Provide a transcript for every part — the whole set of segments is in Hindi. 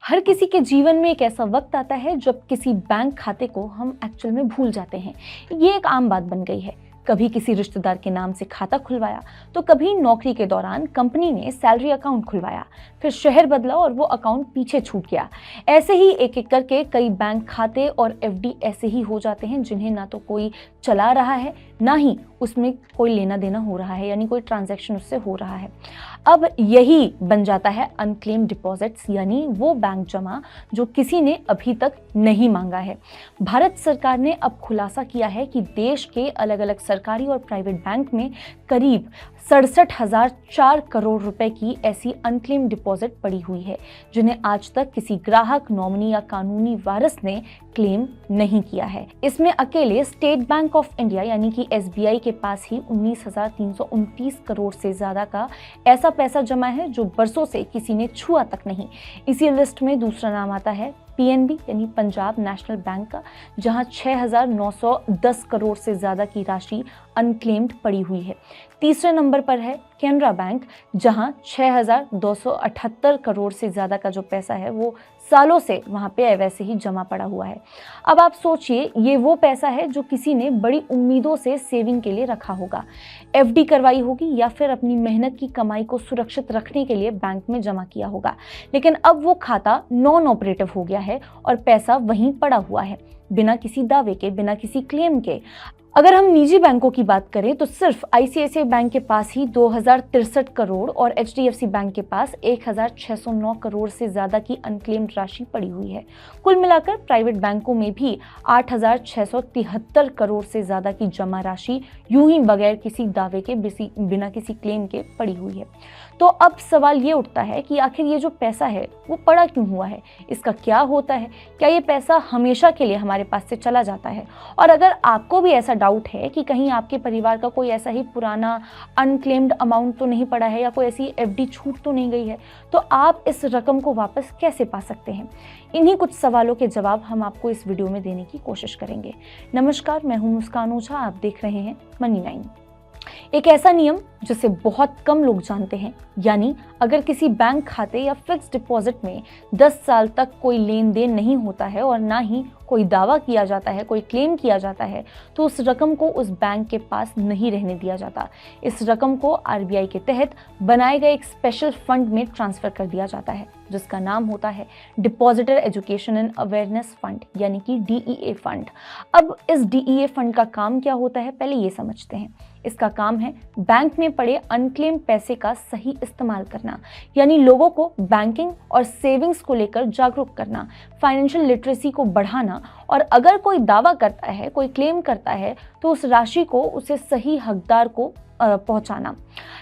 हर किसी के जीवन में एक ऐसा वक्त आता है जब किसी बैंक खाते को हम एक्चुअल में भूल जाते हैं। ये एक आम बात बन गई है। कभी किसी रिश्तेदार के नाम से खाता खुलवाया, तो कभी नौकरी के दौरान कंपनी ने सैलरी अकाउंट खुलवाया, फिर शहर बदला और वो अकाउंट पीछे छूट गया। ऐसे ही एक एक करके कई बैंक खाते और एफडी ऐसे ही हो जाते हैं जिन्हें ना तो कोई चला रहा है, ना ही उसमें कोई लेना देना हो रहा है, यानी कोई ट्रांजैक्शन उससे हो रहा है। अब यही बन जाता है अनक्लेम्ड डिपॉजिट्स, यानी वो बैंक जमा जो किसी ने अभी तक नहीं मांगा है। भारत सरकार ने अब खुलासा किया है कि देश के अलग अलग सरकारी और प्राइवेट बैंक में करीब 67,004 करोड़ रुपए की ऐसी अनक्लेम्ड डिपॉजिट पड़ी हुई है, जिन्हें आज तक किसी ग्राहक, नॉमिनी या कानूनी वारिस ने क्लेम नहीं किया है। इसमें अकेले स्टेट बैंक ऑफ इंडिया यानी कि एसबीआई के पास ही 19,329 करोड़ से ज्यादा का ऐसा पैसा जमा है जो बरसों से किसी ने छुआ तक नहीं। इसी लिस्ट में दूसरा नाम आता है पीएनबी यानी पंजाब नेशनल बैंक का, जहां 6,910 करोड़ से ज्यादा की राशि अनक्लेम्ड पड़ी हुई है। तीसरे नंबर पर है कैनरा बैंक, जहां 6,278 करोड़ से ज्यादा का जो पैसा है वो सालों से वहां पे वैसे ही जमा पड़ा हुआ है। अब आप सोचिए, ये वो पैसा है जो किसी ने बड़ी उम्मीदों से सेविंग के लिए रखा होगा, एफडी करवाई होगी या फिर अपनी मेहनत की कमाई को सुरक्षित रखने के लिए बैंक में जमा किया होगा। लेकिन अब वो खाता नॉन ऑपरेटिव हो गया है और पैसा वहीं पड़ा हुआ है, बिना किसी दावे के, बिना किसी क्लेम के। अगर हम निजी बैंकों की बात करें तो सिर्फ आईसीआईसीआई बैंक के पास ही 2,063 करोड़ और एचडीएफसी बैंक के पास 1,609 करोड़ से ज्यादा की अनक्लेम्ड राशि पड़ी हुई है। कुल मिलाकर प्राइवेट बैंकों में भी 8,673 करोड़ से ज्यादा की जमा राशि यूं ही बगैर किसी दावे के, बिना किसी क्लेम के पड़ी हुई है। तो अब सवाल ये उठता है कि आखिर ये जो पैसा है वो पड़ा क्यों हुआ है, इसका क्या होता है, क्या ये पैसा हमेशा के लिए हमारे पास से चला जाता है? और अगर आपको भी ऐसा डाउट है कि कहीं आपके परिवार का कोई ऐसा ही पुराना अनक्लेम्ड अमाउंट तो नहीं पड़ा है या कोई ऐसी एफडी छूट तो नहीं गई है, तो आप इस रकम को वापस कैसे पा सकते हैं? इन्हीं कुछ सवालों के जवाब हम आपको इस वीडियो में देने की कोशिश करेंगे। नमस्कार, मैं हूं मुस्कान ओझा, आप देख रहे हैं मनी 9। एक ऐसा नियम जिसे बहुत कम लोग जानते हैं, यानी अगर किसी बैंक खाते या फिक्स डिपॉजिट में 10 साल तक कोई लेन देन नहीं होता है और ना ही कोई दावा किया जाता है, कोई क्लेम किया जाता है, तो उस रकम को उस बैंक के पास नहीं रहने दिया जाता। इस रकम को आरबीआई के तहत बनाए गए एक स्पेशल फंड में ट्रांसफर कर दिया जाता है, जिसका नाम होता है depositor education and awareness fund यानी कि डीईए फंड। अब इस डीईए फंड का काम क्या होता है, पहले ये समझते हैं। इसका काम है बैंक में पड़े अनक्लेम पैसे का सही इस्तेमाल करना, यानी लोगों को बैंकिंग और सेविंग्स को लेकर जागरूक करना, फाइनेंशियल लिटरेसी को बढ़ाना, और अगर कोई दावा करता है, कोई क्लेम करता है, तो उस राशि को उसे सही हकदार को पहुंचाना।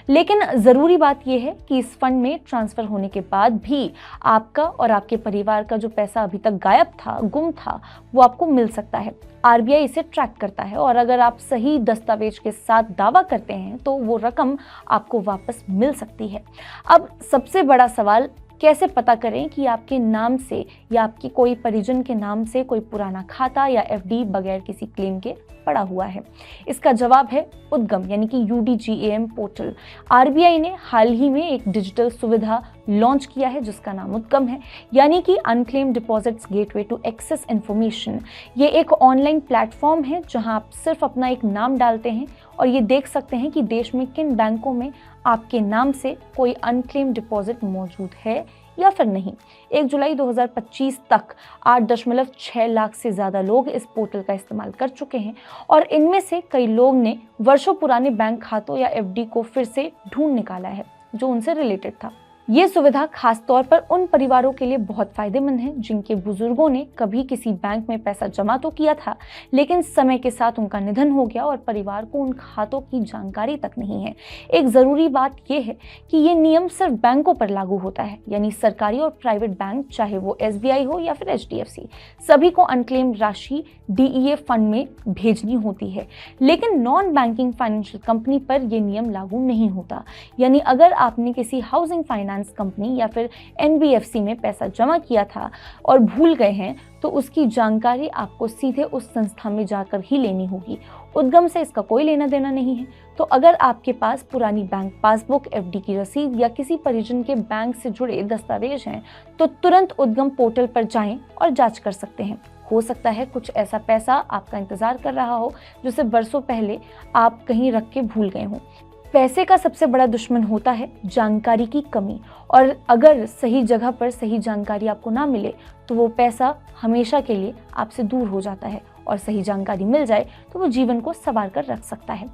लेकिन ज़रूरी बात यह है कि इस फंड में ट्रांसफ़र होने के बाद भी आपका और आपके परिवार का जो पैसा अभी तक गायब था, गुम था, वो आपको मिल सकता है। आरबीआई इसे ट्रैक करता है और अगर आप सही दस्तावेज के साथ दावा करते हैं तो वो रकम आपको वापस मिल सकती है। अब सबसे बड़ा सवाल, कैसे पता करें कि आपके नाम से या आपकी कोई परिजन के नाम से कोई पुराना खाता या एफडी बगैर किसी क्लेम के पड़ा हुआ है? इसका जवाब है उद्गम यानी कि यूडीजीएएम पोर्टल। आरबीआई ने हाल ही में एक डिजिटल सुविधा लॉन्च किया है जिसका नाम उद्गम है, यानी कि unclaimed deposits gateway to access information. ये एक ऑनलाइन प्लेटफॉर्म है जहां आप सिर्फ अपना एक नाम डालते हैं और ये देख सकते हैं कि देश में किन बैंकों में आपके नाम से कोई अनक्लेम्ड डिपॉजिट मौजूद है या फिर नहीं। 1 जुलाई 2025 तक 8.6 लाख से ज़्यादा लोग इस पोर्टल का इस्तेमाल कर चुके हैं और इनमें से कई लोग ने वर्षों पुराने बैंक खातों या एफडी को फिर से ढूंढ निकाला है जो उनसे रिलेटेड था। ये सुविधा खास तौर पर उन परिवारों के लिए बहुत फायदेमंद है जिनके बुजुर्गों ने कभी किसी बैंक में पैसा जमा तो किया था, लेकिन समय के साथ उनका निधन हो गया और परिवार को उन खातों की जानकारी तक नहीं है। एक ज़रूरी बात यह है कि ये नियम सिर्फ बैंकों पर लागू होता है, यानी सरकारी और प्राइवेट बैंक, चाहे वो एसबीआई हो या फिर एचडीएफसी, सभी को अनक्लेम्ड राशि डीईए फंड में भेजनी होती है। लेकिन नॉन बैंकिंग फाइनेंशियल कंपनी पर यह नियम लागू नहीं होता, यानी अगर आपने किसी हाउसिंग फाइनेंस फाइनेंस कंपनी या फिर एनबीएफसी में पैसा जमा किया था और भूल गए हैं, तो उसकी जानकारी आपको सीधे उस संस्था में जाकर ही लेनी होगी। उद्गम से इसका कोई लेना देना नहीं है। तो अगर आपके पास पुरानी बैंक पासबुक, एफडी की रसीद या किसी परिजन के बैंक से जुड़े दस्तावेज हैं, तो तुरंत उद्गम पोर्टल पर जाएं और जांच कर सकते हैं। हो सकता है कुछ ऐसा पैसा आपका इंतजार कर रहा हो जिसे बरसों पहले आप कहीं रख के भूल गए हों। पैसे का सबसे बड़ा दुश्मन होता है जानकारी की कमी, और अगर सही जगह पर सही जानकारी आपको ना मिले तो वो पैसा हमेशा के लिए आपसे दूर हो जाता है, और सही जानकारी मिल जाए तो वो जीवन को संवार कर रख सकता है।